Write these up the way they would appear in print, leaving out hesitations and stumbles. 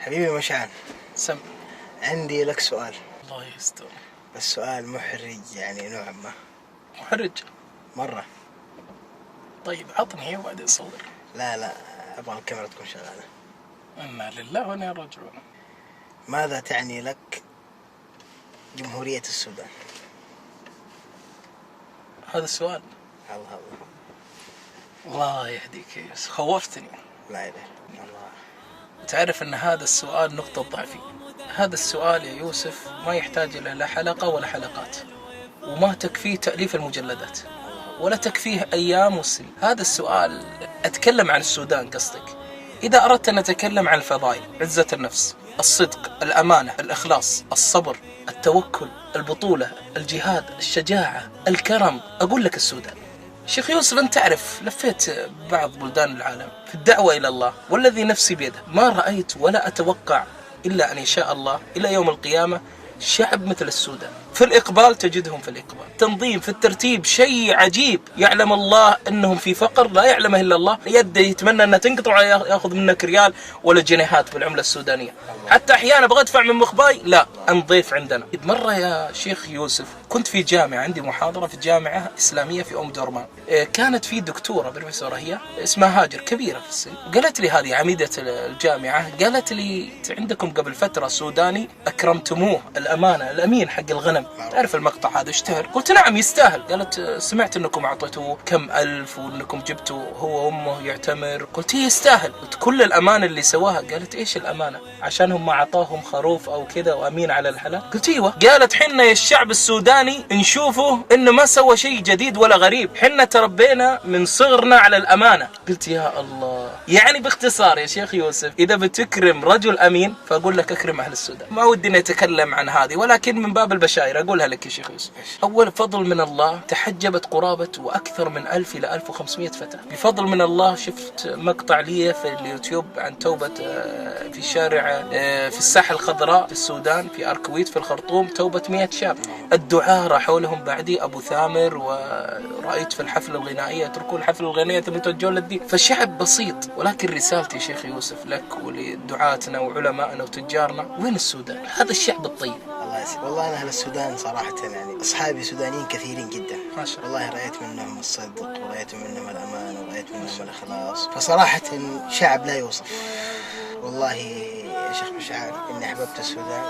حبيبي مشعل، سم. عندي لك سؤال. الله يستر. بس سؤال محرج يعني نوعا ما. محرج مرة. طيب عطني وبعدين صور. لا أبغى الكاميرا تكون شغالة. إنا لله وإنا إليه راجعون. ماذا تعني لك جمهورية السودان؟ هذا السؤال. الله يهديك يا يوسف، خوفتني. لا إله إلا الله. تعرف أن هذا السؤال نقطة ضعفي. هذا السؤال يا يوسف ما يحتاج إلى لا حلقة ولا حلقات، وما تكفيه تأليف المجلدات، ولا تكفيه أيام والسنين. هذا السؤال أتكلم عن السودان قصدك. إذا أردت أن أتكلم عن الفضائل: عزة النفس، الصدق، الأمانة، الإخلاص، الصبر، التوكل، البطولة، الجهاد، الشجاعة، الكرم، أقول لك السودان. شيخ يوسف، أنت تعرف لفيت بعض بلدان العالم في الدعوة إلى الله، والذي نفسي بيده ما رأيت ولا أتوقع إلا أن يشاء الله إلى يوم القيامة شعب مثل السودان. في الإقبال تجدهم في الإقبال، تنظيم في الترتيب، شيء عجيب. يعلم الله أنهم في فقر لا يعلمه إلا الله. يده يتمنى أنها تنقطع يأخذ منك ريال ولا جنيهات بالعملة السودانية. حتى أحيانا بغى أدفع من مخباي، لا، نضيف عندنا. مرة يا شيخ يوسف كنت في جامعة، عندي محاضرة في جامعة إسلامية في أم درمان. كانت في دكتورة بروفيسورة هي اسمها هاجر، كبيرة في السن. قالت لي هذه عميدة الجامعة، قالت لي عندكم قبل فترة سوداني أكرمتموه، الأمانة، الأمين حق الغنم. تعرف المقطع هذا اشتهر؟ قلت نعم يستاهل. قالت سمعت أنكم أعطيتوه كم ألف وأنكم جبتوا هو وأمه يعتمر. قلت هي يستاهل. قلت كل الأمانة اللي سواها. قالت إيش الأمانة؟ عشانهم ما عطاهم خروف أو كذا وأمين على الحلال؟ قلت ايوه. قالت حنا يا الشعب السوداني نشوفه انه ما سوى شيء جديد ولا غريب، حنا تربينا من صغرنا على الامانه. قلت يا الله. يعني باختصار يا شيخ يوسف، اذا بتكرم رجل امين فاقول لك اكرم اهل السودان. ما ودي اني اتكلم عن هذه، ولكن من باب البشائر اقولها لك يا شيخ يوسف. اول فضل من الله، تحجبت قرابه واكثر من 1000 الى 1500 فتاه بفضل من الله. شفت مقطع لي في اليوتيوب عن توبه في شارع في الساحه الخضراء في السودان، في أركويت في الخرطوم، توبة 100 شاب. الدعاء راحوا لهم بعدي، أبو ثامر، ورأيت في الحفلة الغنائية يتركون الحفلة الغنائية ثم يتوجهون للدين. فالشعب بسيط. ولكن رسالتي شيخ يوسف لك ولدعاتنا وعلمائنا وتجارنا، وين السودان؟ هذا الشعب الطيب. الله يسلمك. والله أنا أهل السودان صراحة يعني أصحابي سودانيين كثيرين جدا ما شاء الله. والله رأيت منهم الصدق، ورأيت منهم الأمان، ورأيت منهم الإخلاص. فصراحة شعب لا يوصف. والله يا شيخ مشعل إني أحببت السودان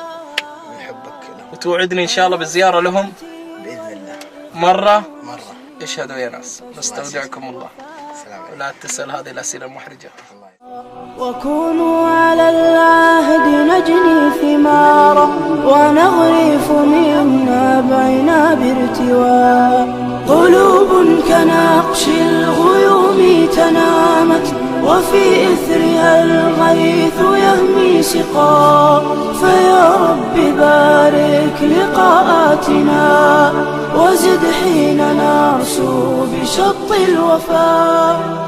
من حبك له. وتوعدني إن شاء الله بالزيارة لهم بإذن الله. مرة. اشهدوا يا ناس. نستودعكم الله. ولا تسأل هذه الأسئلة المحرجة. وكونوا على العهد نجني ثمارا، ونغرف من نابعنا بارتواء. قلوب كنقش الغيوم تنامت، وفي إثرها الغيث يهمي سقا. فيا رب بارك لقاءاتنا، وزد حين نرسو بشط الوفاء.